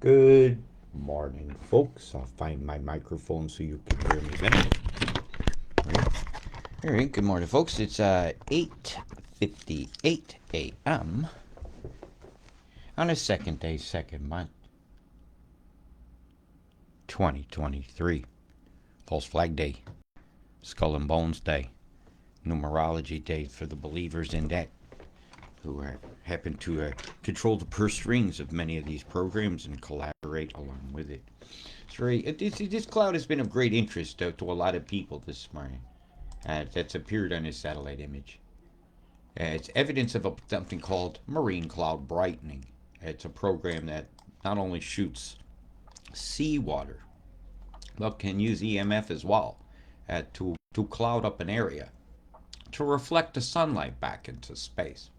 Good morning, folks. I'll find my microphone so you can hear me better. All right, good morning, folks. It's 8:58 a.m. on the second day, second month, 2023. False Flag Day, Skull and Bones Day, Numerology Day for the believers in that who happen to control the purse strings of many of these programs and collaborate along with it. It's very, this cloud has been of great interest to a lot of people this morning. That's appeared on this satellite image. It's evidence of something called marine cloud brightening. It's a program that not only shoots seawater, but can use EMF as well to cloud up an area to reflect the sunlight back into space.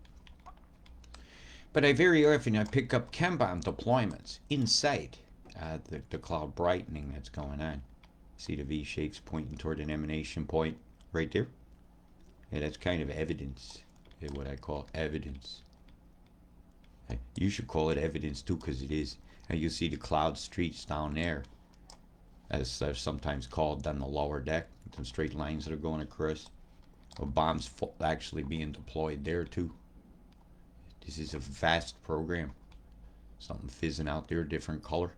But I very often pick up chem-bomb deployments inside the cloud brightening that's going on. See the V shapes pointing toward an emanation point right there? Yeah, that's kind of evidence. What I call evidence. You should call it evidence too, because it is. And you see the cloud streets down there, as they're sometimes called, on the lower deck, some straight lines that are going across. Or bombs actually being deployed there too. This is a vast program. Something fizzing out there, different color.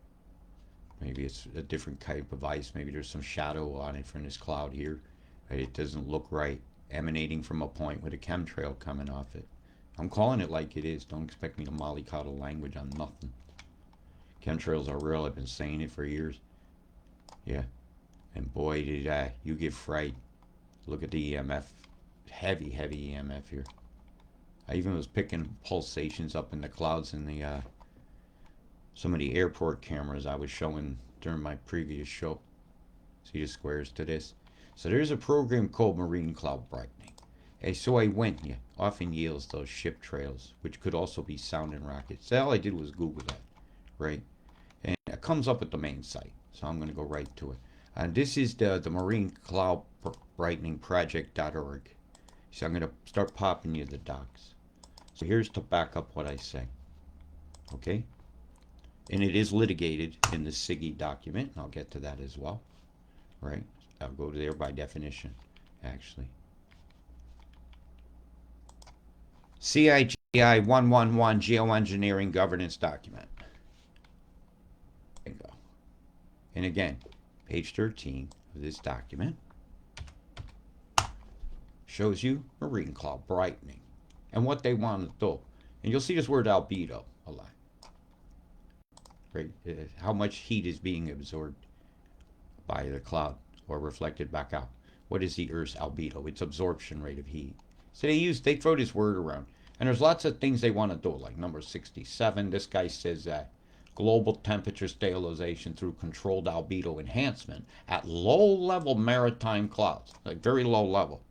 Maybe it's a different type of ice. Maybe there's some shadow on it from this cloud here. It doesn't look right, emanating from a point with a chemtrail coming off it. I'm calling it like it is. Don't expect me to mollycoddle language on nothing. Chemtrails are real. I've been saying it for years. Yeah. And boy, did you get fright. Look at the EMF. Heavy, heavy EMF here. I even was picking pulsations up in the clouds in the some of the airport cameras I was showing during my previous show. See the squares to this? So there's a program called Marine Cloud Brightening. And so I went, yeah, often yields those ship trails, which could also be sounding rockets. So all I did was Google that, right? And it comes up at the main site. So I'm going to go right to it. And this is the Marine Cloud Brightening Project.org. So I'm going to start popping you the docs. So here's to back up what I say. Okay? And it is litigated in the SIGI document. And I'll get to that as well. Right? I'll go there by definition, actually. CIGI 111 Geoengineering Governance Document. There you go. And again, page 13 of this document shows you marine cloud brightening and what they want to do. And you'll see this word albedo a lot. Right? How much heat is being absorbed by the cloud or reflected back out. What is the Earth's albedo? Its absorption rate of heat. So they throw this word around. And there's lots of things they want to do, like number 67. This guy says that global temperature stabilization through controlled albedo enhancement at low-level maritime clouds, like very low level,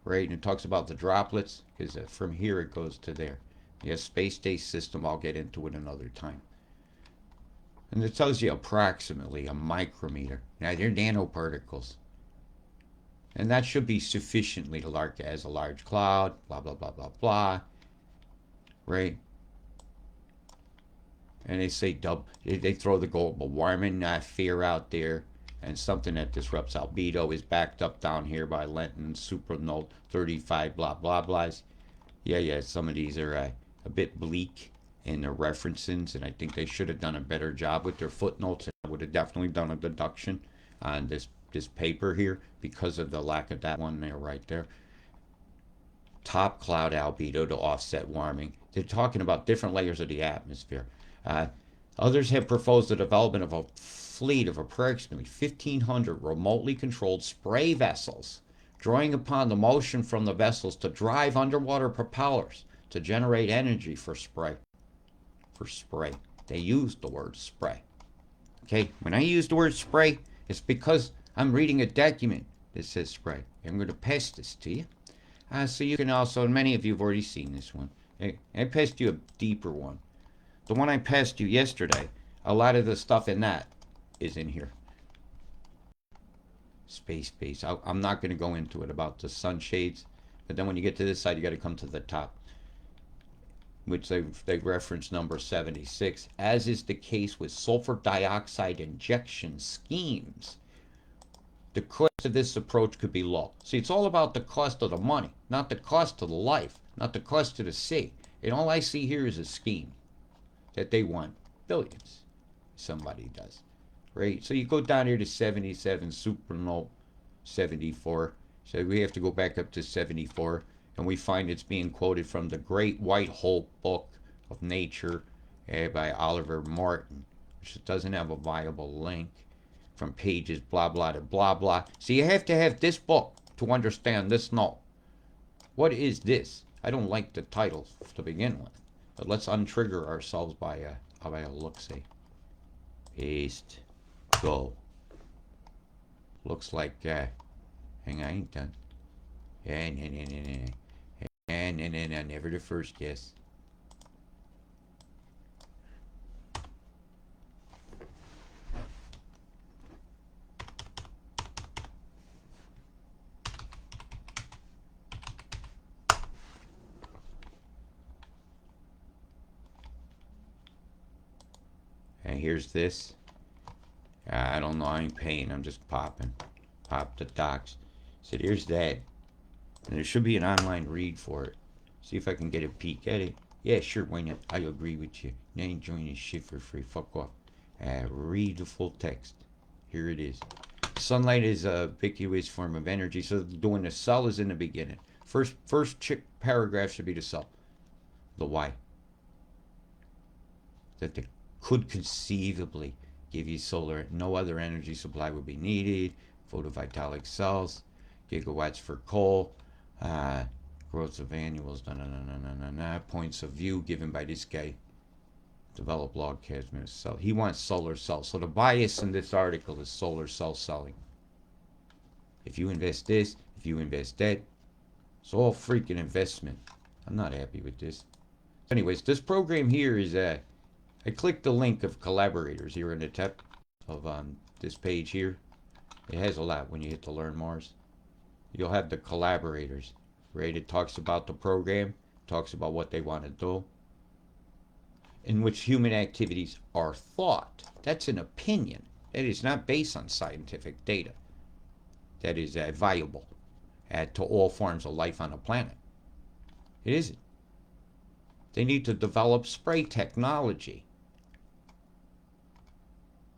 right? And it talks about the droplets, because from here it goes to there. Yes, space-based system, I'll get into it another time. And it tells you approximately a micrometer. Now, they're nanoparticles. And that should be sufficiently large as a large cloud, blah, blah, blah, blah, blah. Right? And they say they throw the global warming fear out there. And something that disrupts albedo is backed up down here by Lenton, Supernote, 35, blah, blah, blahs. Yeah, some of these are a bit bleak in their references, and I think they should have done a better job with their footnotes. I would have definitely done a deduction on this paper here because of the lack of that one there right there. Top cloud albedo to offset warming. They're talking about different layers of the atmosphere. Others have proposed the development of a fleet of approximately 1,500 remotely controlled spray vessels, drawing upon the motion from the vessels to drive underwater propellers to generate energy for spray. They use the word spray. Okay, when I use the word spray, it's because I'm reading a document that says spray. I'm going to pass this to you. So you can also, and many of you have already seen this one. I passed you a deeper one. The one I passed you yesterday, a lot of the stuff in that is in here. Space base. I'm not going to go into it about the sunshades, but then when you get to this side, you got to come to the top. which they reference number 76, as is the case with sulfur dioxide injection schemes, the cost of this approach could be low. See, it's all about the cost of the money, not the cost of the life, not the cost of the sea. And all I see here is a scheme that they want billions. Somebody does. Right? So you go down here to 77, supernote 74. So we have to go back up to 74, and we find it's being quoted from the Great White Hope Book of Nature by Oliver Martin, which doesn't have a viable link, from pages blah blah to blah blah. So you have to have this book to understand this note. What is this? I don't like the title to begin with, but let's untrigger ourselves by a look-see. Paste. Go. Looks like, hang on, I ain't done. And never the first guess. And here's this. I don't know, I ain't paying, I'm just popping. Pop the docs. So here's that. And there should be an online read for it. See if I can get a peek at it. Yeah, sure, why not? I agree with you. You ain't joining shit for free. Fuck off. Read the full text. Here it is. Sunlight is a ubiquitous form of energy. So doing the cell is in the beginning. First paragraph should be the cell. The why. That they could conceivably give you solar. No other energy supply would be needed. Photovoltaic cells. Gigawatts for coal. Growth of annuals. Points of view given by this guy. Develop log cabin cell. He wants solar cells. So the bias in this article is solar cell selling. If you invest this, if you invest that, it's all freaking investment. I'm not happy with this. Anyways, this program here is I clicked the link of collaborators here in the top of this page here. It has a lot when you hit the Learn Mars. You'll have the collaborators, right? It talks about the program, talks about what they want to do, in which human activities are thought. That's an opinion. That is not based on scientific data. That is viable to all forms of life on the planet. It isn't. They need to develop spray technology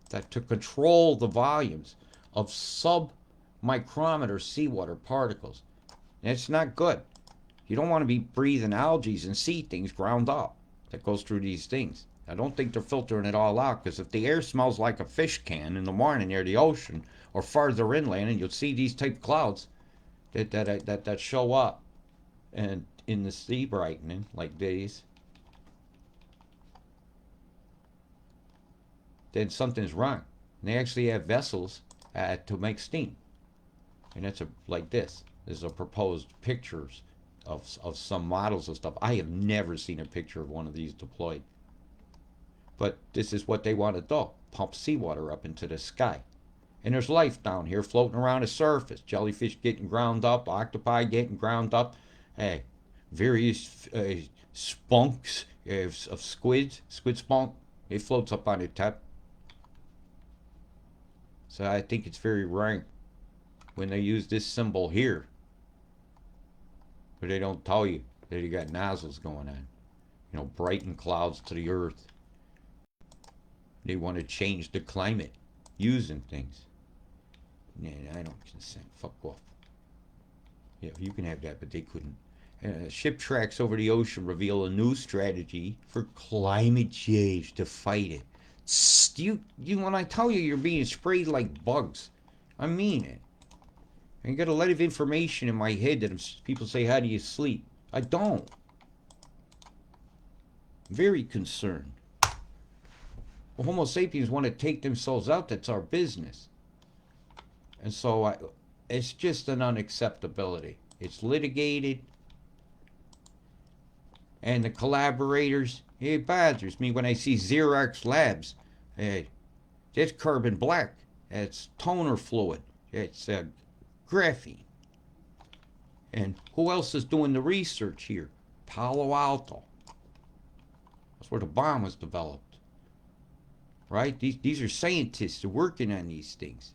that to control the volumes of sub-micrometer seawater particles. That's not good. You don't want to be breathing algae and sea things ground up that goes through these things. I don't think they're filtering it all out, because if the air smells like a fish can in the morning near the ocean or farther inland, and you'll see these type clouds that show up and in the sea brightening like these, then something's wrong. And they actually have vessels to make steam. And it's like this. There's a proposed pictures of some models of stuff. I have never seen a picture of one of these deployed. But this is what they want to do. Pump seawater up into the sky. And there's life down here floating around the surface. Jellyfish getting ground up, octopi getting ground up, various spunks of squid spunk. It floats up on the top. So I think it's very wrong when they use this symbol here, but they don't tell you that you got nozzles going on. You know, brighten clouds to the earth. They want to change the climate using things. Yeah, I don't consent. Fuck off. Yeah, you can have that, but they couldn't. Ship tracks over the ocean reveal a new strategy for climate change to fight it. When I tell you you're being sprayed like bugs, I mean it. I got a lot of information in my head that people say, how do you sleep? I don't. I'm very concerned. Well, Homo sapiens want to take themselves out. That's our business. And so it's just an unacceptability. It's litigated. And the collaborators, it bothers me when I see Xerox Labs. That's carbon black. That's toner fluid. It's graphene. And who else is doing the research here? Palo Alto. That's where the bomb was developed. Right? These are scientists who are working on these things.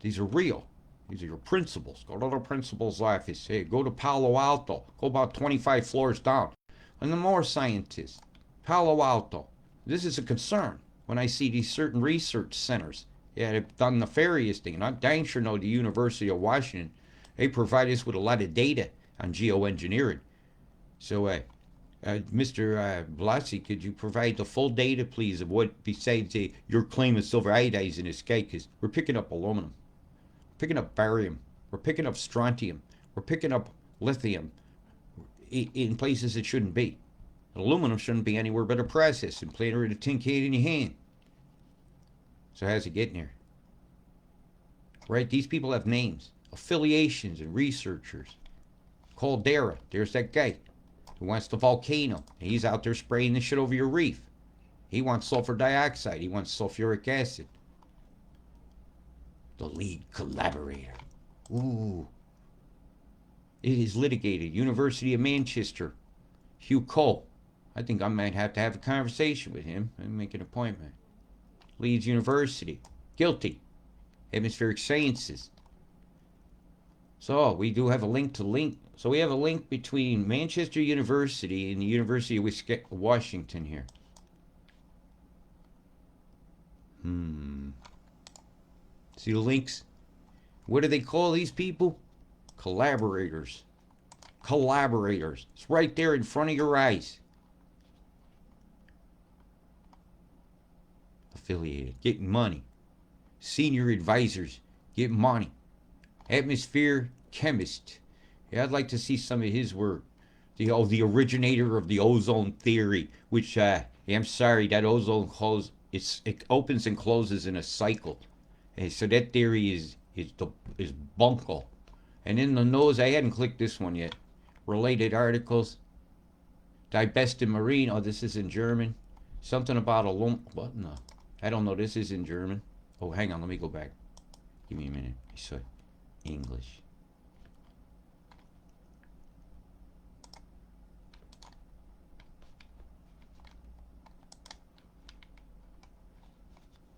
These are real. These are your principals. Go to the principal's office. Hey, go to Palo Alto. Go about 25 floors down. And the more scientists. Palo Alto. This is a concern when I see these certain research centers. Yeah, they've done nefarious things. I dang sure know the University of Washington. They provide us with a lot of data on geoengineering. So, Mr. Blassie, could you provide the full data, please, of what, besides your claim of silver iodide in this guy? Because we're picking up aluminum, picking up barium, we're picking up strontium, we're picking up lithium in places it shouldn't be. Aluminum shouldn't be anywhere but a process, and playing with a tin can in your hand. So how's it getting here? Right? These people have names, affiliations, and researchers. Caldera, there's that guy who wants the volcano. He's out there spraying this shit over your reef. He wants sulfur dioxide. He wants sulfuric acid. The lead collaborator. Ooh. It is litigated. University of Manchester. Hugh Cole. I think I might have to have a conversation with him and make an appointment. Leeds University. Guilty. Atmospheric Sciences. So we do have a link to link. So we have a link between Manchester University and the University of Washington here. See the links? What do they call these people? Collaborators. Collaborators. It's right there in front of your eyes. Affiliated. Getting money. Senior advisors. Get money. Atmosphere chemist. Yeah, I'd like to see some of his work. The originator of the ozone theory, which I'm sorry, that ozone it opens and closes in a cycle. And so that theory is bunko. And in the nose, I hadn't clicked this one yet. Related articles. Divested marine. Oh, this is in German. Something about what? No, I don't know. This is in German. Oh, hang on. Let me go back. Give me a minute. So, English.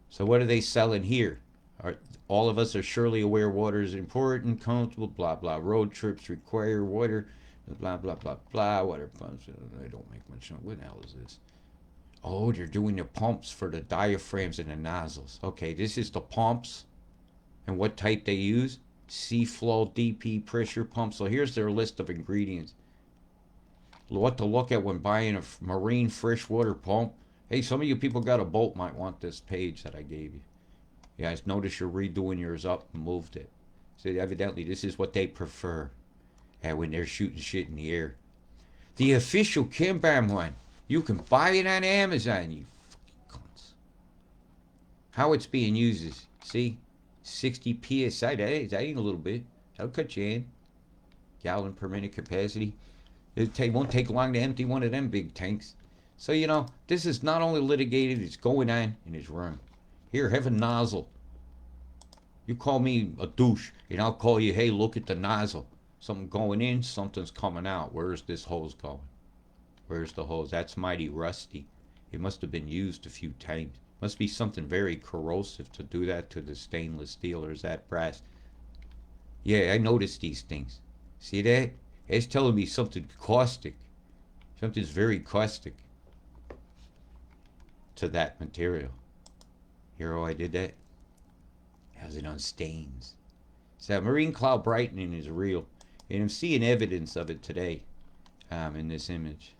So what are they selling here? All of us are surely aware water is important, comfortable, blah, blah. Road trips require water, blah, blah, blah, blah. Water pumps, they don't make much sense. What the hell is this? Oh, they're doing the pumps for the diaphragms and the nozzles. Okay, this is the pumps. And what type they use? Seaflow DP pressure pump. So here's their list of ingredients. What to look at when buying a marine freshwater pump. Hey, some of you people got a boat might want this page that I gave you. Yeah, I noticed you're redoing yours up and moved it. So evidently this is what they prefer when they're shooting shit in the air. The official Kimbam one. You can buy it on Amazon, you fucking cunts. How it's being used is, see? 60 PSI, that ain't a little bit. That'll cut you in. Gallon per minute capacity. It won't take long to empty one of them big tanks. So, you know, this is not only litigated, it's going on in his room. Here, have a nozzle. You call me a douche, and I'll call you, hey, look at the nozzle. Something going in, something's coming out. Where's this hose going? Where's the hose? That's mighty rusty. It must have been used a few times. Must be something very corrosive to do that to the stainless steel, or is that brass? Yeah, I noticed these things. See that? It's telling me something caustic. Something's very caustic to that material. Here, oh, I did that. How's it on stains? So marine cloud brightening is real. And I'm seeing evidence of it today in this image.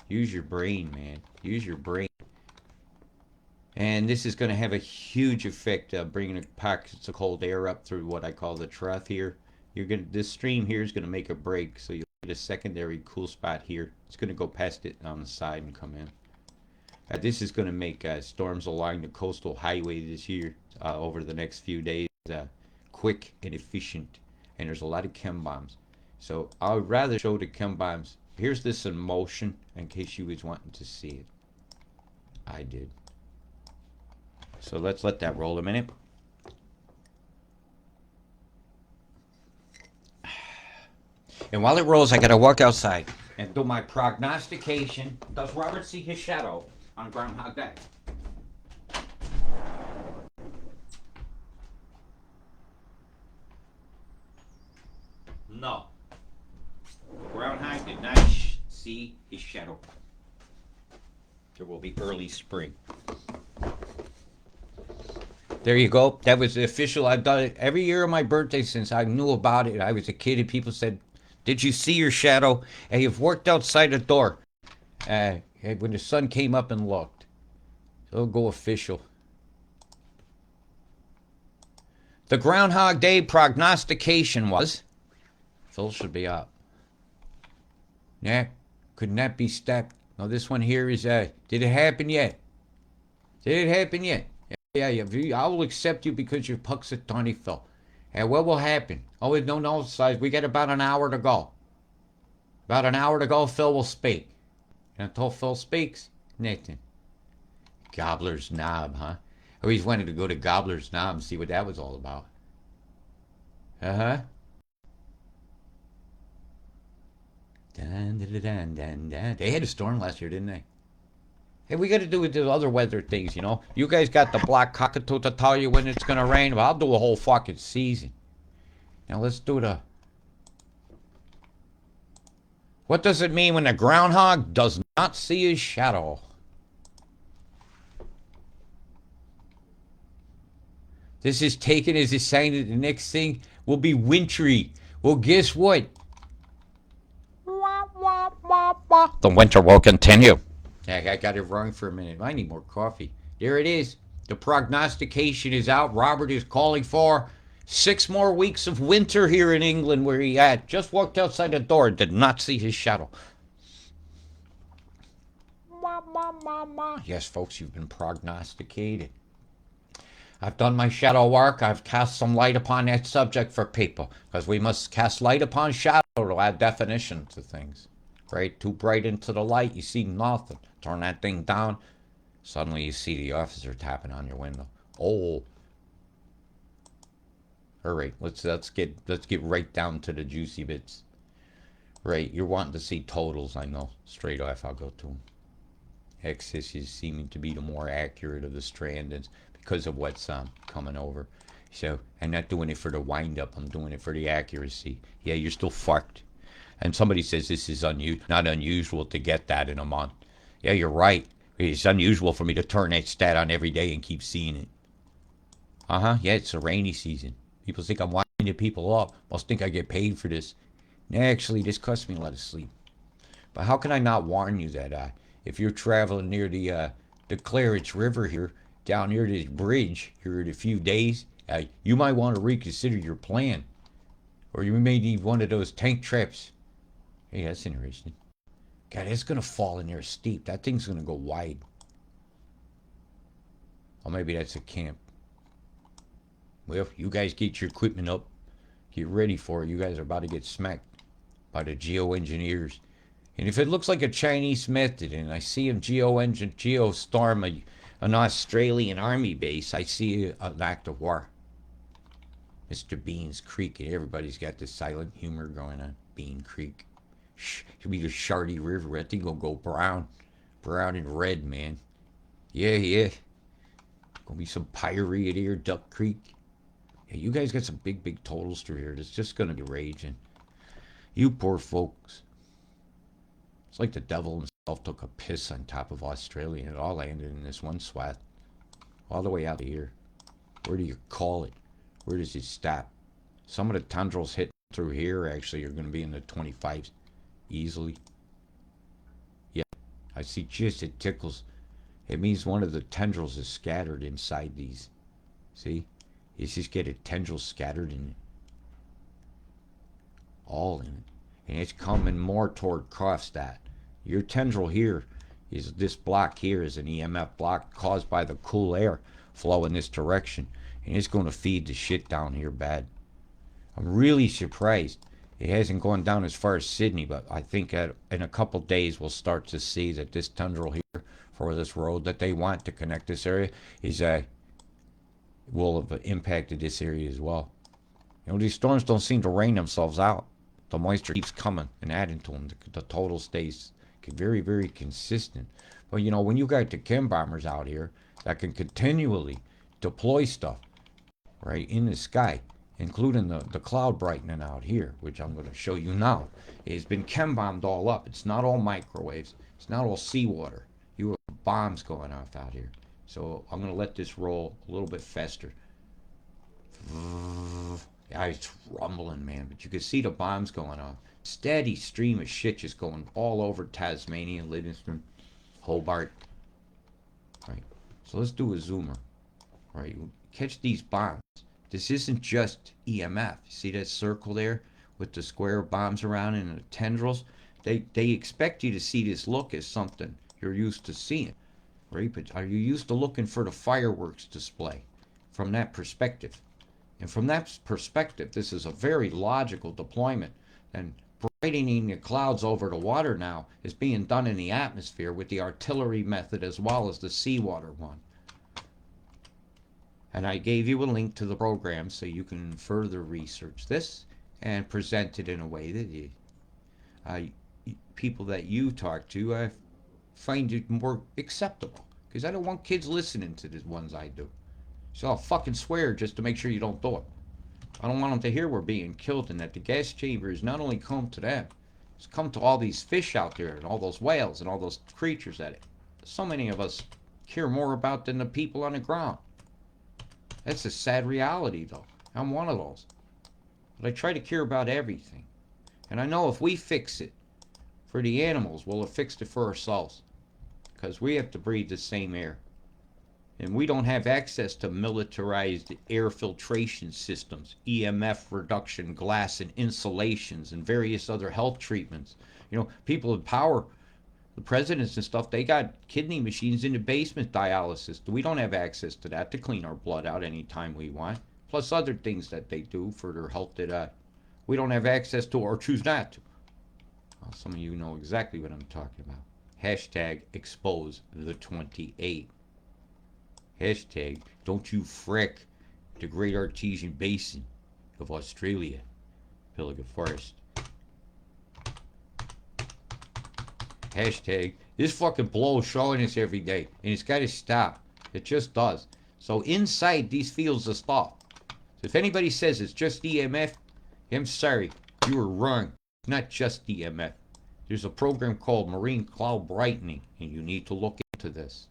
Use your brain, man. Use your brain. And this is going to have a huge effect bringing the pockets of cold air up through what I call the trough here. This stream here is going to make a break, so you'll get a secondary cool spot here. It's going to go past it on the side and come in. This is going to make storms along the coastal highway this year over the next few days quick and efficient. And there's a lot of chem bombs. So I would rather show the chem bombs. Here's this in motion in case you was wanting to see it. I did. So let's let that roll a minute. And while it rolls, I gotta walk outside and do my prognostication. Does Robert see his shadow on Groundhog Day? No. Groundhog did not see his shadow. There will be early spring. There you go. That was the official. I've done it every year on my birthday since I knew about it. I was a kid and people said, "Did you see your shadow?" And you've worked outside the door. When the sun came up and looked. So it'll go official. The Groundhog Day prognostication was... Phil should be up. Yeah, couldn't that be stepped? No, this one here is, did it happen yet? Did it happen yet? Yeah, I will accept you because you're Puxatawny Phil. And what will happen? Oh, no, size. We got about an hour to go. About an hour to go, Phil will speak. And until Phil speaks, nothing. Gobbler's Knob, huh? I always wanted to go to Gobbler's Knob and see what that was all about. Uh-huh. Dun, dun, dun, dun, dun. They had a storm last year, didn't they? Hey, we got to do with the other weather things, you know. You guys got the black cockatoo to tell you when it's going to rain. But I'll do a whole fucking season. Now let's do the... What does it mean when a groundhog does not see his shadow? This is taken as a sign that the next thing will be wintry. Well, guess what? The winter will continue. I got it wrong for a minute. I need more coffee. There it is. The prognostication is out. Robert is calling for 6 more weeks of winter here in England where he had just walked outside the door and did not see his shadow. Yes, folks, you've been prognosticated. I've done my shadow work. I've cast some light upon that subject for people because we must cast light upon shadow to add definition to things. Right? Too bright into the light, you see nothing. Turn that thing down, suddenly you see the officer tapping on your window. Oh. All right, let's get right down to the juicy bits. Right, you're wanting to see totals, I know. Straight off, I'll go to them. Excess is seeming to be the more accurate of the strandings because of what's coming over. So I'm not doing it for the wind-up. I'm doing it for the accuracy. Yeah, you're still fucked. And somebody says this is not unusual to get that in a month. Yeah, you're right. It's unusual for me to turn that stat on every day and keep seeing it. Uh-huh. Yeah, it's a rainy season. People think I'm winding people up. Must think I get paid for this. Actually, this costs me a lot of sleep. But how can I not warn you that if you're traveling near the Claridge River here, down near this bridge here in a few days, you might want to reconsider your plan. Or you may need one of those tank traps. Hey, that's interesting. God, it's going to fall in there steep. That thing's going to go wide. Or maybe that's a camp. Well, you guys get your equipment up. Get ready for it. You guys are about to get smacked by the geoengineers. And if it looks like a Chinese method and I see them geostorm an Australian army base, I see an act of war. Mr. Bean's Creek, and everybody's got this silent humor going on. Bean Creek. It'll be the Shardy River. I think it'll go brown and red, man. Yeah. Gonna be some pyrite here, Duck Creek. Yeah, you guys got some big totals through here. It's just gonna be raging. You poor folks. It's like the devil himself took a piss on top of Australia and it all landed in this one swath. All the way out of here. Where do you call it? Where does it stop? Some of the tendrils hitting through here actually are going to be in the 25s easily. Yeah, I see just it tickles. It means one of the tendrils is scattered inside these. See? You just get a tendril scattered in it. All in it. And it's coming more toward Kronstadt. Your tendril here is this block here is an EMF block caused by the cool air flow in this direction. And it's going to feed the shit down here bad. I'm really surprised. It hasn't gone down as far as Sydney, but I think in a couple days we'll start to see that this tendril here for this road that they want to connect this area is will have impacted this area as well. You know, these storms don't seem to rain themselves out. the moisture keeps coming and adding to them. The total stays very, very consistent. But you know, when you got the chem bombers out here that can continually deploy stuff right in the sky, including the cloud brightening out here, which I'm going to show you now, it's been chem bombed all up. It's not all microwaves. It's not all seawater. You have bombs going off out here. So I'm going to let this roll a little bit faster. Yeah, it's rumbling, man, but you can see the bombs going off. Steady stream of shit just going all over Tasmania, Livingston, Hobart. Right. So let's do a zoomer. Right. Catch these bombs. This isn't just EMF. See that circle there with the square bombs around and the tendrils? They expect you to see this look as something you're used to seeing. Right? But are you used to looking for the fireworks display from that perspective? And from that perspective, this is a very logical deployment. And brightening the clouds over the water now is being done in the atmosphere with the artillery method as well as the seawater one. And I gave you a link to the program so you can further research this and present it in a way that people that you talk to find it more acceptable. Because I don't want kids listening to the ones I do. So I'll fucking swear just to make sure you don't do it. I don't want them to hear we're being killed and that the gas chambers not only come to them, it's come to all these fish out there and all those whales and all those creatures that so many of us care more about than the people on the ground. That's a sad reality, though. I'm one of those. But I try to care about everything. And I know if we fix it for the animals, we'll have fixed it for ourselves. Because we have to breathe the same air. And we don't have access to militarized air filtration systems, EMF reduction, glass and insulations, and various other health treatments. You know, people in power, the presidents and stuff, they got kidney machines in the basement, dialysis. We don't have access to that to clean our blood out anytime we want. Plus other things that they do for their health that we don't have access to or choose not to. Well, some of you know exactly what I'm talking about. Hashtag expose the 28. Hashtag don't you frick the Great Artesian Basin of Australia. Pilliga Forest. Hashtag this fucking blow showing us every day and it's got to stop. It just does. So inside these fields of stuff, if anybody says it's just EMF, I'm sorry, you were wrong. It's not just EMF. There's a program called Marine Cloud Brightening and you need to look into this.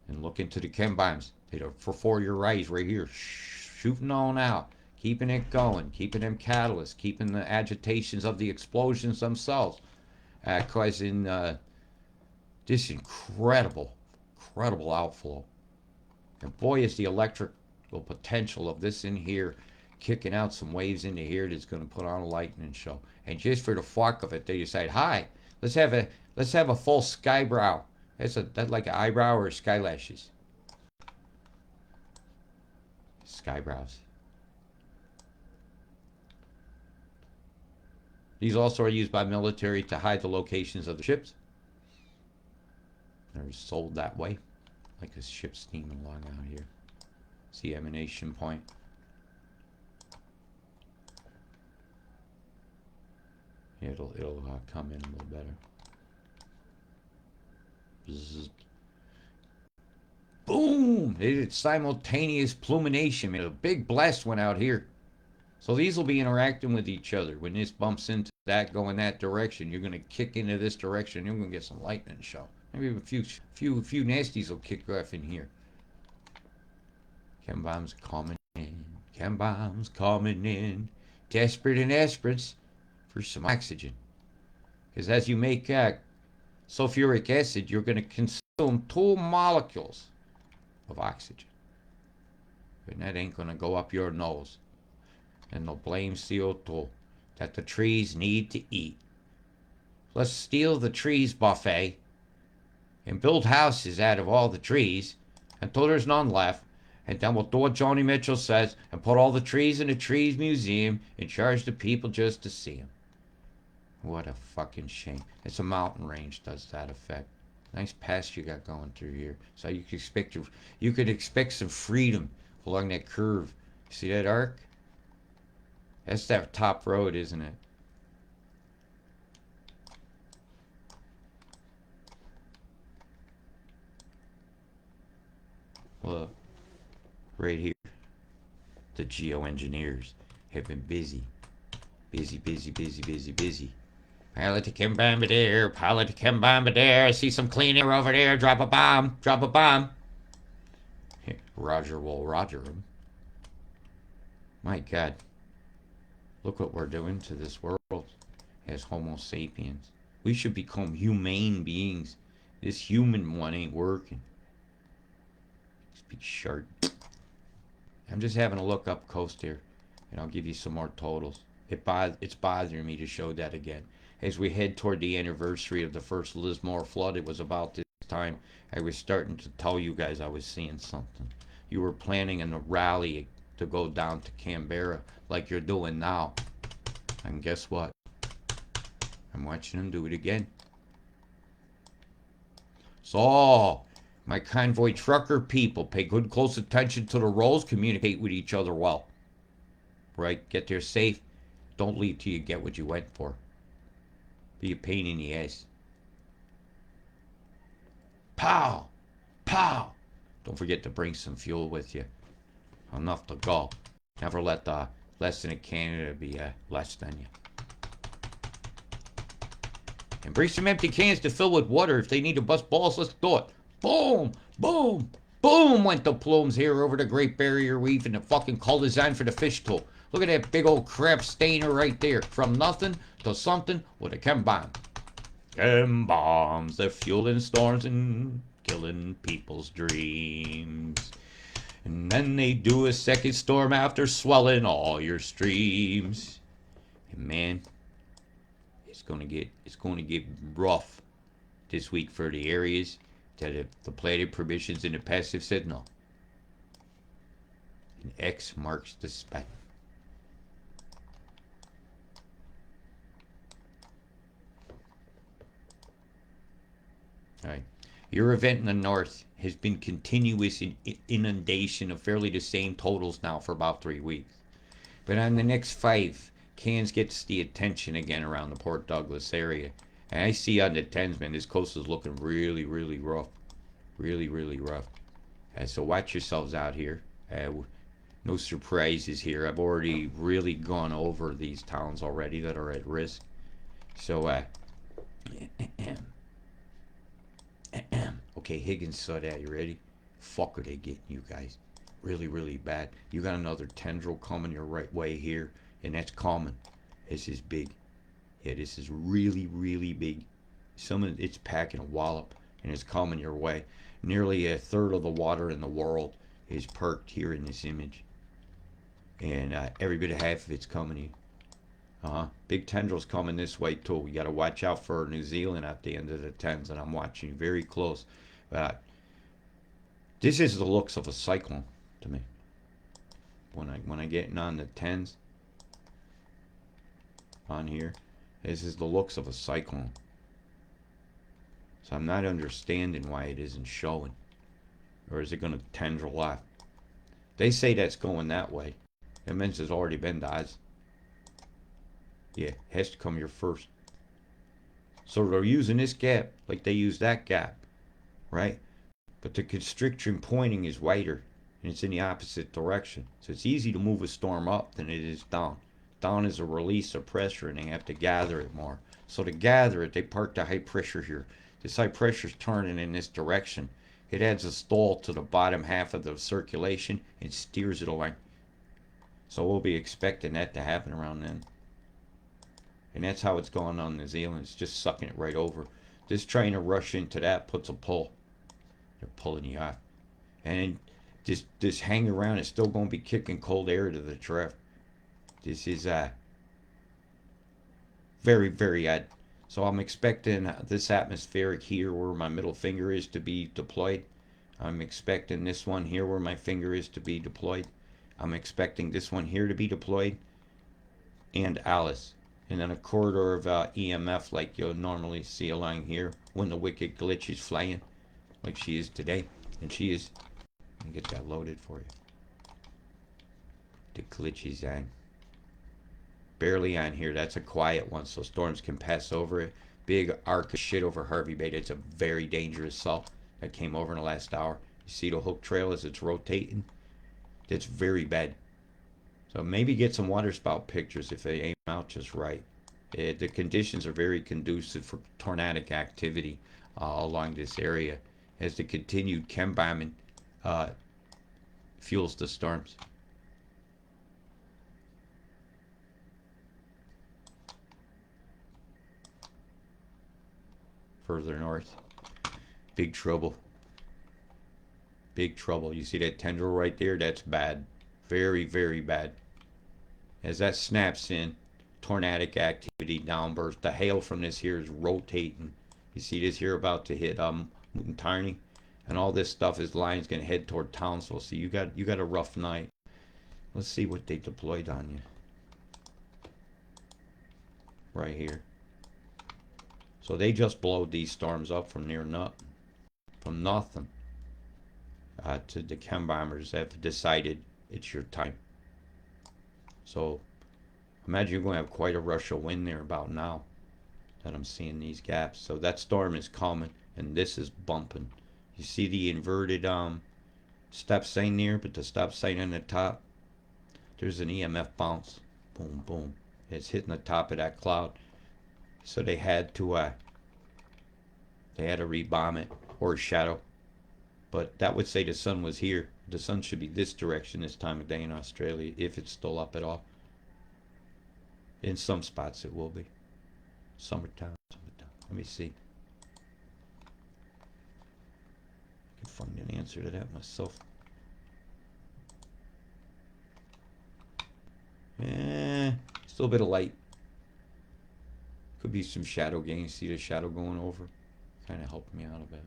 And look into the chem bombs. They're for your eyes right here. Shooting on out. Keeping it going. Keeping them catalysts. Keeping the agitations of the explosions themselves. Causing this incredible outflow. And boy, is the electrical potential of this in here kicking out some waves into here that's going to put on a lightning show. And just for the fuck of it, they decide, hi, let's have a full skybrow. That's like an eyebrow or sky lashes. Skybrows. These also are used by military to hide the locations of the ships. They're sold that way. Like a ship steaming along out here. See emanation point. Yeah, it'll come in a little better. Bzzz. Boom! They did simultaneous plumination. A big blast went out here. So these will be interacting with each other. When this bumps into that, go in that direction, you're going to kick into this direction. You're going to get some lightning show. Maybe a few nasties will kick off in here. Chem bombs coming in. Chem bombs coming in. Desperate and aspirants for some oxygen. Because as you make sulfuric acid, you're going to consume 2 molecules of oxygen. And that ain't going to go up your nose. And they'll blame CO2 that the trees need to eat. Let's steal the trees buffet and build houses out of all the trees until there's none left. And then we'll do what Joni Mitchell says and put all the trees in the trees museum and charge the people just to see them. What a fucking shame. It's a mountain range does that effect. Nice pass you got going through here. So you could expect some freedom along that curve. See that arc? That's that top road, isn't it? Well, right here, the geoengineers have been busy. Busy, busy, busy, busy, busy. Politicum bombardier, politicum bombardier. I see some clean air over there. Drop a bomb, drop a bomb. Roger will Roger him. My God, look what we're doing to this world as Homo sapiens. We should become humane beings. This human one ain't working. Speak sharp. I'm just having a look up coast here, and I'll give you some more totals. It's bothering me to show that again. As we head toward the anniversary of the first Lismore flood, it was about this time I was starting to tell you guys I was seeing something. You were planning a rally to go down to Canberra like you're doing now. And guess what? I'm watching them do it again. So, my convoy trucker people, pay good close attention to the roles, communicate with each other well. Right? Get there safe. Don't leave till you get what you went for. Be a pain in the ass. Pow! Pow! Don't forget to bring some fuel with you. Enough to go. Never let the less than a Canada be less than you. And bring some empty cans to fill with water. If they need to bust balls, let's do it. Boom! Boom! Boom! Went the plumes here over the Great Barrier Reef and the fucking cul-de-sac for the fish tool. Look at that big old crab stainer right there. From nothing to something with a chem bomb. Chem bombs, they're fueling storms and killing people's dreams. And then they do a second storm after swelling all your streams. And man, it's gonna get rough this week for the areas that have the planted permissions in the passive signal. And X marks the spot. All right. Your event in the north has been continuous inundation of fairly the same totals now for about 3 weeks. But on the next 5, Cairns gets the attention again around the Port Douglas area. And I see on the Thames, this coast is looking really, really rough. Really, really rough. So watch yourselves out here. No surprises here. I've already really gone over these towns already that are at risk. So, okay, Higgins saw that. You ready? Fuck are they getting you guys? Really, really bad. You got another tendril coming your right way here, and that's common. This is big. Yeah, this is really, really big. It's packing a wallop, and it's coming your way. Nearly a third of the water in the world is perked here in this image, and every bit of half of it's coming here. Big tendrils coming this way too. We got to watch out for New Zealand at the end of the Thames, and I'm watching very close. This is the looks of a cyclone to me. When I get on the Thames on here, this is the looks of a cyclone. So I'm not understanding why it isn't showing, or is it going to tendril off? They say that's going that way. That means it's already been dodged. Yeah, it has to come here first. So they're using this gap like they use that gap, right? But the constriction pointing is wider, and it's in the opposite direction. So it's easy to move a storm up than it is down. Down is a release of pressure, and they have to gather it more. So to gather it, they park the high pressure here. This high pressure is turning in this direction. It adds a stall to the bottom half of the circulation and steers it away. So we'll be expecting that to happen around then. And that's how it's going on in New Zealand. It's just sucking it right over. This trying to rush into that puts a pull. They're pulling you off. And this hang around is still going to be kicking cold air to the drift. This is very, very odd. So I'm expecting this atmospheric here where my middle finger is to be deployed. I'm expecting this one here where my finger is to be deployed. I'm expecting this one here to be deployed. And Alice. And then a corridor of EMF like you'll normally see along here when the wicked glitch is flying, like she is today. And she is. Let me get that loaded for you. The glitch is on. barely on here. That's a quiet one, so storms can pass over it. Big arc of shit over Harvey Bay. It's a very dangerous cell that came over in the last hour. You see the hook trail as it's rotating? It's very bad. So maybe get some waterspout pictures if they aim out just right. The conditions are very conducive for tornadic activity along this area as the continued chem bombing uh, fuels the storms. Further north, big trouble. Big trouble. You see that tendril right there? That's bad. Very, very bad. As that snaps in, tornadic activity, downburst. The hail from this here is rotating. You see this here about to hit Tarney, and all this stuff is lines gonna head toward Townsville. So you got a rough night. Let's see what they deployed on you. Right here. So they just blowed these storms up from near nothing. From nothing. To the chem bombers have decided it's your time. So imagine you're going to have quite a rush of wind there about now that I'm seeing these gaps. So that storm is coming, and this is bumping. You see the inverted stop sign there, but the stop sign on the top, there's an EMF bounce. Boom, boom. It's hitting the top of that cloud. So they had to rebomb it, or shadow. But that would say the sun was here. The sun should be this direction this time of day in Australia, if it's still up at all. In some spots it will be. Summertime. Let me see. I can find an answer to that myself. Still a bit of light. Could be some shadow gain. See the shadow going over? Kind of helped me out a bit.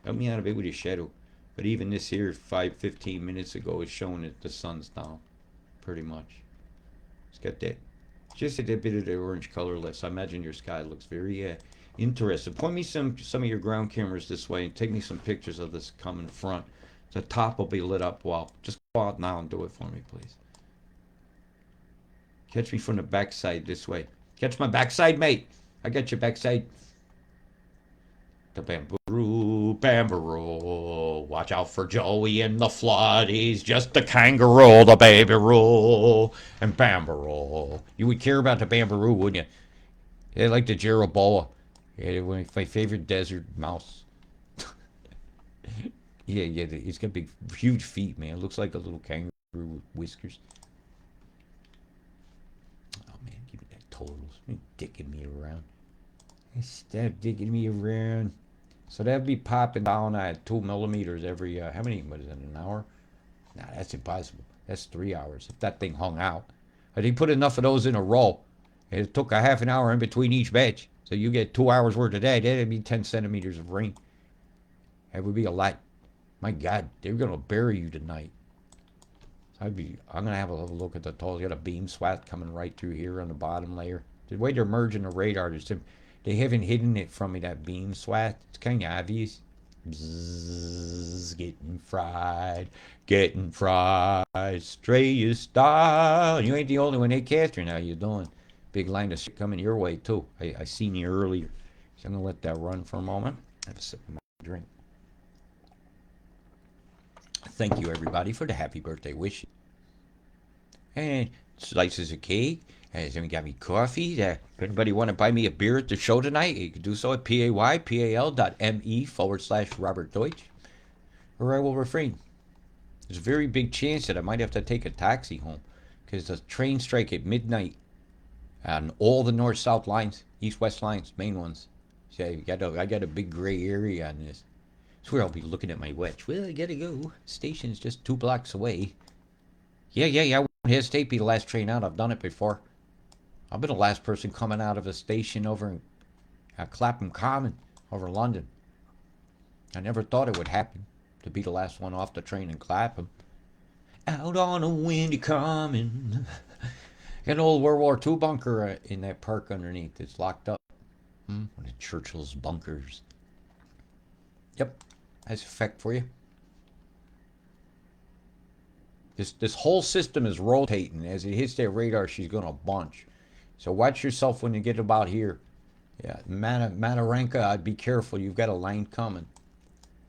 Help me out a bit with the shadow. But even this here, 15 minutes ago, is showing that the sun's down. Pretty much. It's got that, just a bit of the orange color left. So I imagine your sky looks very interesting. Point me some of your ground cameras this way and take me some pictures of this coming front. The top will be lit up well. Just go out now and do it for me, please. Catch me from the backside this way. Catch my backside, mate. I got your backside. The bambooroo, bambooroo. Watch out for Joey in the flood. He's just a kangaroo, the baby rule. And bambooroo. You would care about the bambooroo, wouldn't you? Yeah, like the Jeroboa. Yeah, my favorite desert mouse. Yeah, he's got big, huge feet, man. Looks like a little kangaroo with whiskers. Oh, man, give me that totals. Dicking me around. Stop digging me around. So that'd be popping down at 2 millimeters every, how many, what is it, an hour? Nah, that's impossible. That's 3 hours. If that thing hung out. But he put enough of those in a row. It took a half an hour in between each batch. So you get 2 hours worth of that. That'd be 10 centimeters of rain. That would be a lot. My God, they're going to bury you tonight. So I'm going to have a little look at the totals. You got a beam swat coming right through here on the bottom layer. The way they're merging the radar, they haven't hidden it from me, that beam swat. It's kind of obvious. Bzzz, getting fried. Straight style. You ain't the only one. Hey, Catherine, how you doing? Big line of shit coming your way, too. I seen you earlier. So I'm going to let that run for a moment. Have a sip of my drink. Thank you, everybody, for the happy birthday wish. And slices of cake. And then we got me coffee. If anybody want to buy me a beer at the show tonight, you can do so at paypal.me/Robert Deutsch. Or I will refrain. There's a very big chance that I might have to take a taxi home. Because the train strike at midnight on all the north-south lines, east-west lines, main ones. So I got a big gray area on this. That's where I'll be looking at my watch. Well, I gotta go. Station's just 2 blocks away. Yeah. I won't hesitate to be the last train out. I've done it before. I've been the last person coming out of a station over in Clapham Common, over London. I never thought it would happen, to be the last one off the train in Clapham. Out on a windy common. Got an old World War II bunker in that park underneath. It's locked up. One of Churchill's bunkers. Yep, that's a fact for you. This whole system is rotating. As it hits that radar, she's going to bunch. So watch yourself when you get about here. Yeah, Mataranka, I'd be careful. You've got a line coming.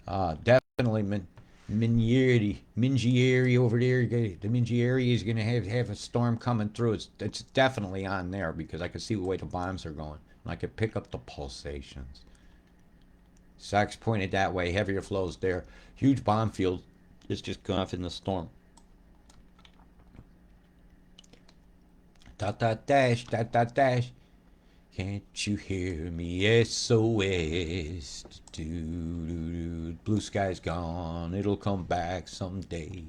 Definitely Mingieri over there. The Mingieri is going to have a storm coming through. It's definitely on there because I can see the way the bombs are going. And I can pick up the pulsations. Sachs pointed that way. Heavier flows there. Huge bomb field is just going off in the storm. Dot dot dash, dot dot dash. Can't you hear me? SOS. Blue sky's gone. It'll come back someday.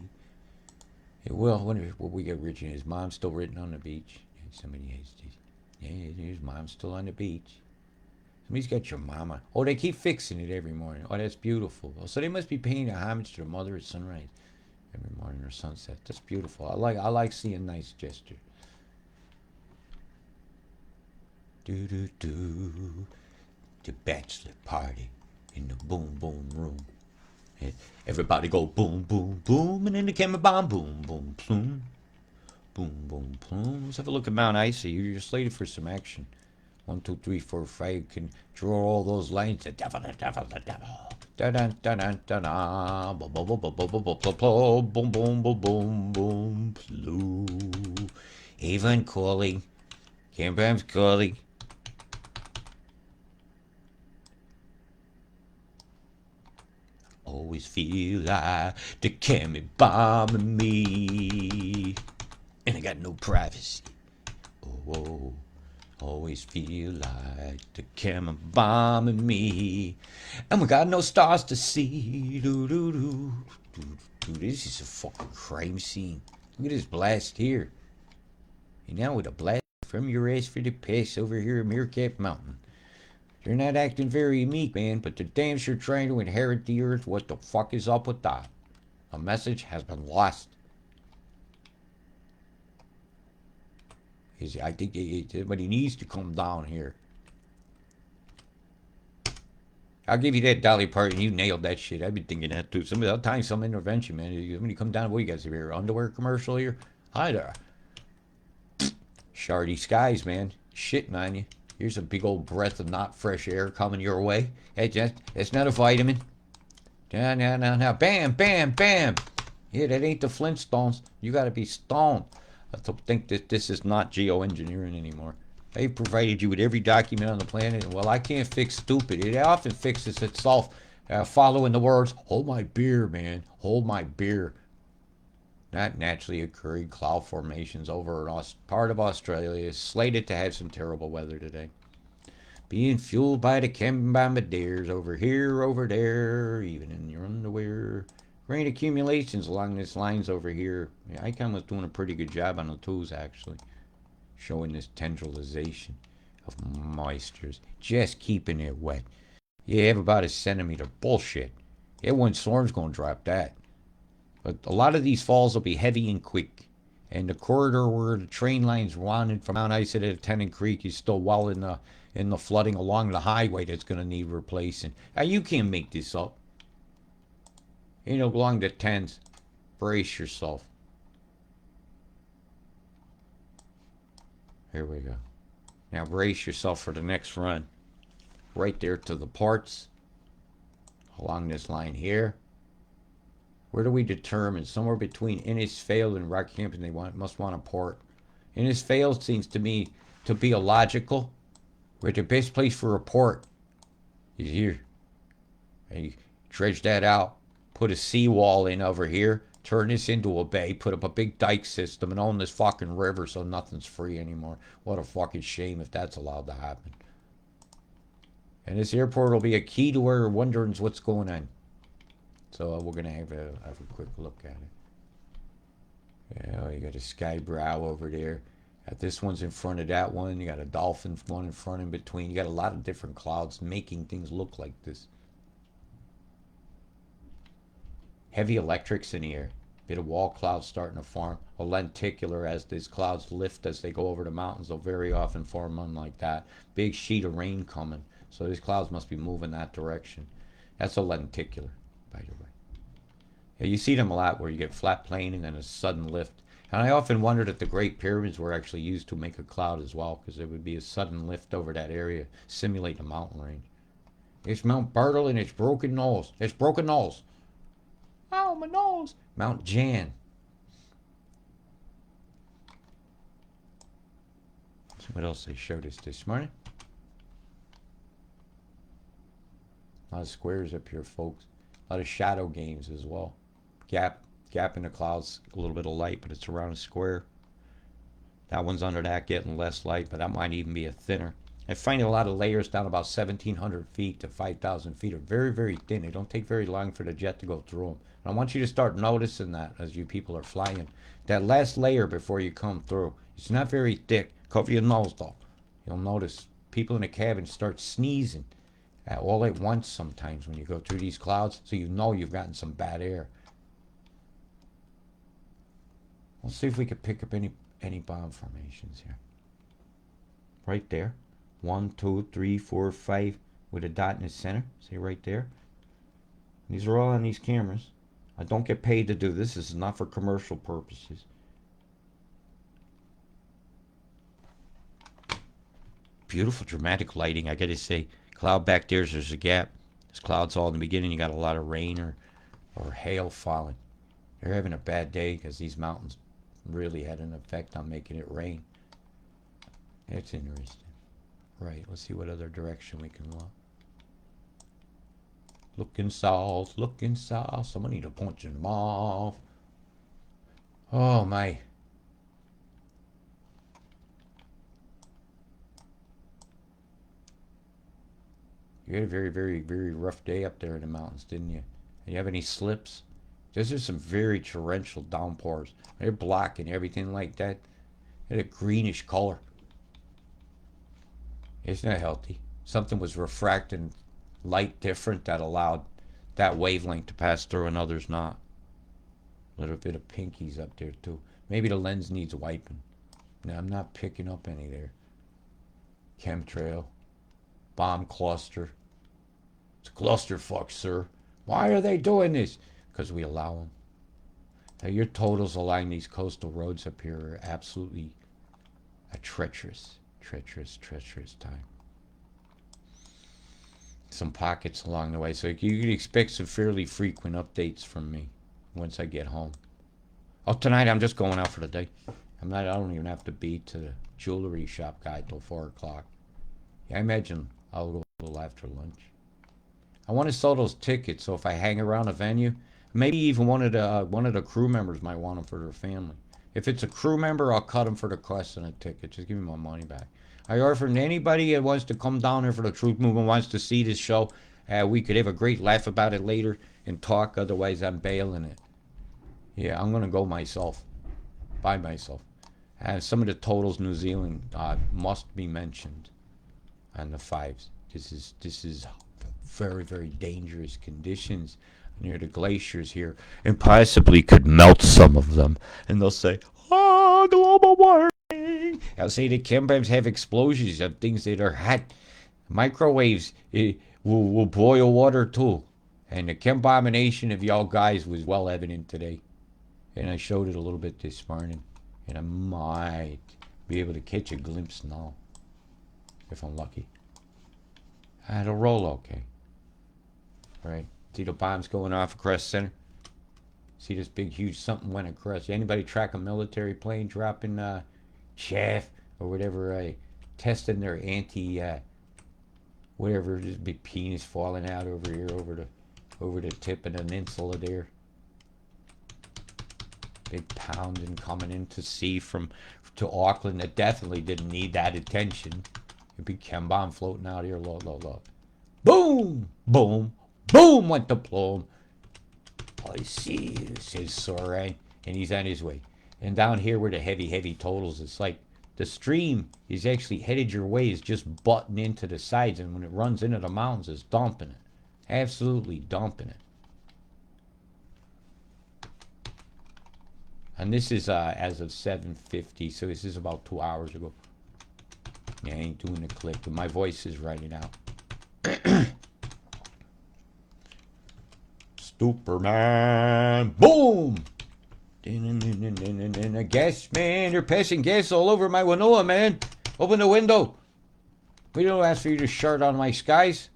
It will. When we get Richie, his mom's still written on the beach. Somebody has this. Yeah, his mom's still on the beach. Somebody's got your mama. Oh, they keep fixing it every morning. Oh, that's beautiful. Oh, so they must be paying a homage to their mother at sunrise every morning or sunset. That's beautiful. I like seeing nice gestures. Do do do. The bachelor party in the boom boom room. And everybody go boom boom boom, and then the camera bomb boom boom boom, boom boom boom. Let's have a look at Mount Icy. You're slated for some action. 1, 2, 3, 4, 5. Can draw all those lines. The devil, the devil, the devil. Da da da da da da. Boom boom boom boom boom boom boom boom boom boom boom. Avon calling. Cambrams calling. Always feel like the camera bombing me, and I got no privacy. Oh, always feel like the camera bombing me, and we got no stars to see. Do do do do do. This is a fucking crime scene. Look at this blast here. And now with a blast from your ass for the piss over here at Meerkat Mountain. They're not acting very meek, man, but they're damn sure trying to inherit the earth. What the fuck is up with that? A message has been lost. I think somebody needs to come down here. I'll give you that, Dolly Parton. You nailed that shit. I've been thinking that too. I'll tell you some intervention, man. Somebody come down. What do you guys have here? Underwear commercial here? Hi there. Shardy skies, man. Shitting on you. Here's a big old breath of not fresh air coming your way. Hey, that's not a vitamin. Now. Bam, bam, bam. Yeah, that ain't the Flintstones. You got to be stoned. I think that this is not geoengineering anymore. They provided you with every document on the planet. Well, I can't fix stupid. It often fixes itself following the words, hold my beer, man. Hold my beer. Not naturally occurring cloud formations over part of Australia is slated to have some terrible weather today. Being fueled by the chem bombardiers over here, over there, even in your underwear. Rain accumulations along these lines over here. Yeah, ICON was doing a pretty good job on the tools, actually. Showing this tendrilization of moistures. Just keeping it wet. You have about a centimeter. Bullshit. Yeah, one storm's going to drop that. But a lot of these falls will be heavy and quick. And the corridor where the train lines wanted from Mount Isa to Tennant Creek is still well in the flooding along the highway that's going to need replacing. Now, you can't make this up. You know, along the 10s. Brace yourself. Here we go. Now brace yourself for the next run. Right there to the parts. Along this line here. Where do we determine? Somewhere between Innisfail and Rockhampton, they must want a port. Innisfail seems to me to be illogical. Where the best place for a port is here. And you dredge that out, put a seawall in over here, turn this into a bay, put up a big dike system, and own this fucking river so nothing's free anymore. What a fucking shame if that's allowed to happen. And this airport will be a key to where wondering what's going on. So we're going to have a quick look at it. Yeah, you got a sky brow over there. Got this one's in front of that one. You got a dolphin one in front in between. You got a lot of different clouds making things look like this. Heavy electrics in the air. Bit of wall clouds starting to form. A lenticular as these clouds lift as they go over the mountains. They'll very often form one like that. Big sheet of rain coming. So these clouds must be moving that direction. That's a lenticular, by the way. Yeah, you see them a lot where you get flat plane and then a sudden lift. And I often wondered if the Great Pyramids were actually used to make a cloud as well, because there would be a sudden lift over that area, simulate a mountain range. It's Mount Bartle and it's broken nose. It's broken nose. Ow, my nose. Mount Jan. So what else they showed us this morning? A lot of squares up here, folks. A lot of shadow games as well. Gap in the clouds, a little bit of light, but it's around a square. That one's under that, getting less light, but that might even be a thinner. I find a lot of layers down about 1,700 feet to 5,000 feet are very, very thin. They don't take very long for the jet to go through them. And I want you to start noticing that as you people are flying. That last layer before you come through, it's not very thick. Cover your nose, though. You'll notice people in the cabin start sneezing all at once sometimes when you go through these clouds, so you know you've gotten some bad air. Let's see if we can pick up any bomb formations here. Right there. 1, 2, 3, 4, 5 with a dot in the center. See right there? These are all on these cameras. I don't get paid to do this. This is not for commercial purposes. Beautiful dramatic lighting, I gotta say. Cloud back there's a gap. This cloud's all in the beginning. You got a lot of rain or hail falling. They're having a bad day because these mountains really had an effect on making it rain. It's interesting. Right, let's see what other direction we can look. Looking south, looking south. Someone need to punch them off. Oh my. You had a very, very, very rough day up there in the mountains, didn't you? Do you have any slips? Those are some very torrential downpours. They're blocking everything like that. They had a greenish color. It's not healthy. Something was refracting light different that allowed that wavelength to pass through and others not. A little bit of pinkies up there too. Maybe the lens needs wiping. Now I'm not picking up any there. Chemtrail. Bomb cluster. It's a clusterfuck, sir. Why are they doing this? Because we allow them. Now your totals along these coastal roads up here are absolutely a treacherous time. Some pockets along the way, so you can expect some fairly frequent updates from me once I get home. Oh, tonight I'm just going out for the day. I don't even have to be to the jewelry shop guy till 4 o'clock. Yeah, I imagine I'll go a little after lunch. I want to sell those tickets, so if I hang around a venue, maybe even one of the crew members might want them for their family. If it's a crew member, I'll cut them for the cost of a ticket. Just give me my money back. I offer anybody that wants to come down here for the Truth Movement, wants to see this show, we could have a great laugh about it later and talk. Otherwise, I'm bailing it. Yeah, I'm going to go myself. By myself. Some of the totals New Zealand must be mentioned on the fives. This is very, very dangerous conditions near the glaciers here, and possibly could melt some of them. And they'll say, "Oh, global warming." I'll say the chembombs have explosions of things that are hot. Microwaves will boil water too. And the chembomination of y'all guys was well evident today. And I showed it a little bit this morning. And I might be able to catch a glimpse now, if I'm lucky. It'll roll okay. Right. See the bombs going off across the center? See this big, huge something went across. Anybody track a military plane dropping chaff or whatever, testing their whatever, this big penis falling out over here, over the tip of the peninsula there. Big pounding coming into sea to Auckland that definitely didn't need that attention. A big chem bomb floating out here, low. Boom! Boom! Boom! Went the plume. I see, says Soren, and he's on his way. And down here where the heavy totals, it's like the stream is actually headed your way, is just butting into the sides, and when it runs into the mountains, it's dumping it. Absolutely dumping it. And this is as of 7:50, so this is about 2 hours ago. Yeah, I ain't doing the clip, but my voice is running out. Superman. Boom! A gas, man. They're passing gas all over my window, man. Open the window. We don't ask for you to shart on my skies.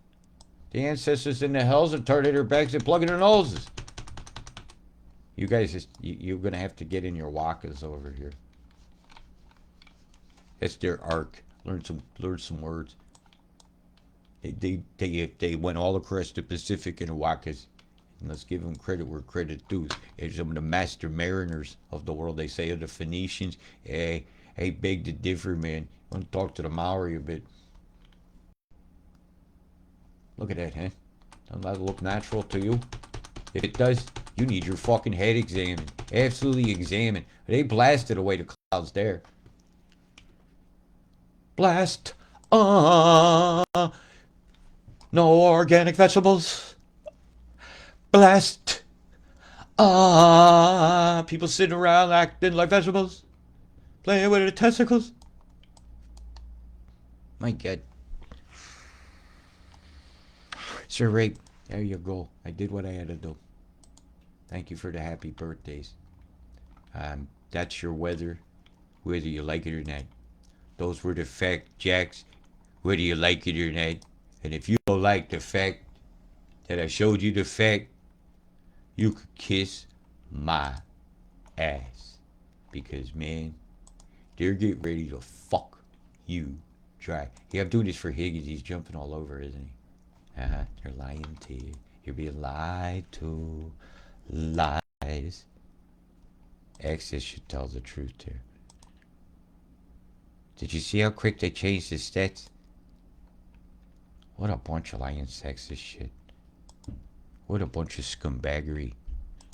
The ancestors in the hells have turned their backs and plugging their noses. You guys, you're going to have to get in your wakas over here. That's their arc. Learn some words. They went all across the Pacific in the wakas. And let's give them credit where credit due. They're some of the master mariners of the world. They say of the Phoenicians. Hey, beg to differ, man. I want to talk to the Maori a bit. Look at that, huh? Doesn't that look natural to you? If it does, you need your fucking head examined. Absolutely examined. They blasted away the clouds there. Blast. No organic vegetables. Blast. People sitting around acting like vegetables. Playing with their testicles. My God. Sir Rape, there you go. I did what I had to do. Thank you for the happy birthdays. That's your weather, whether you like it or not. Those were the fact jacks, whether you like it or not. And if you don't like the fact that I showed you the fact, you could kiss my ass. Because, man, they're getting ready to fuck you dry. Yeah, I'm doing this for Higgins. He's jumping all over, isn't he? They're lying to you. You're being lied to. Lies. Access should tell the truth there. Did you see how quick they changed the stats? What a bunch of lying sexist shit. What a bunch of scumbaggery.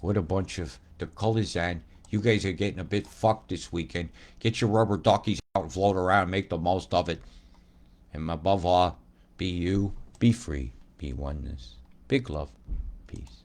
What a bunch of... The colors on. You guys are getting a bit fucked this weekend. Get your rubber duckies out and float around. Make the most of it. And above all, be you. Be free. Be oneness. Big love. Peace.